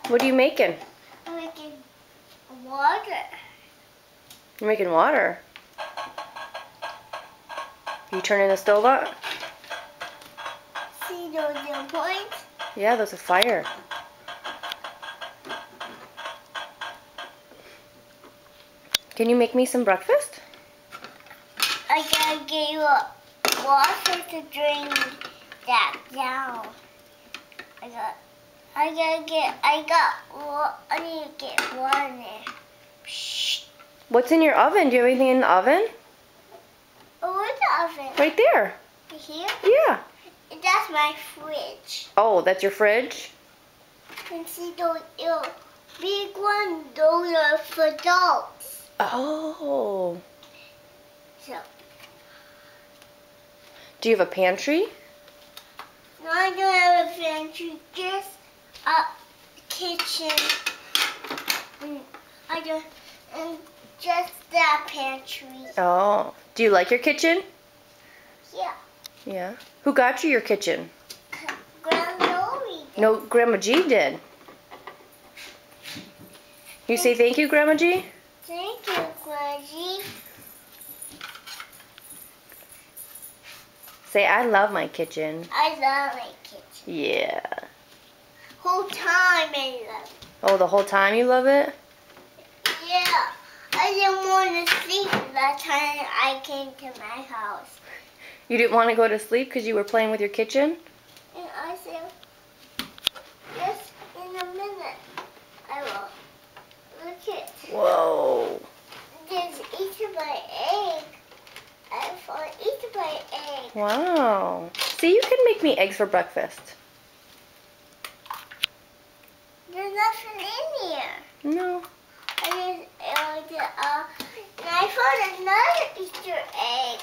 What are you making? I'm making water. You're making water. You turning the stove on? See those little points? Yeah, there's a fire. Can you make me some breakfast? I gotta get you a water to drink that down. I need to get water in there. Shh. What's in your oven? Do you have anything in the oven? Oh, where's the oven? Right there. Here? Yeah. That's my fridge. Oh, that's your fridge? And see those little big ones, those are for adults. Oh. So, Do you have a pantry? no, I don't have a pantry, just a kitchen. And just that pantry. Oh. Do you like your kitchen? Yeah. Yeah. Who got you your kitchen? Grandma Lori did. No, Grandma G did. You say thank you, Grandma G? Thank you, Grandma G. Say, I love my kitchen. I love my kitchen. Yeah. Whole time I love it. Oh, the whole time you love it? Yeah. I didn't want to sleep that time I came to my house. You didn't want to go to sleep because you were playing with your kitchen? And I said, just in a minute, I will. Look it. Whoa. There's eaten by egg. I found eaten by egg. Wow. See, you can make me eggs for breakfast. There's nothing in here. No. And I found another Easter egg.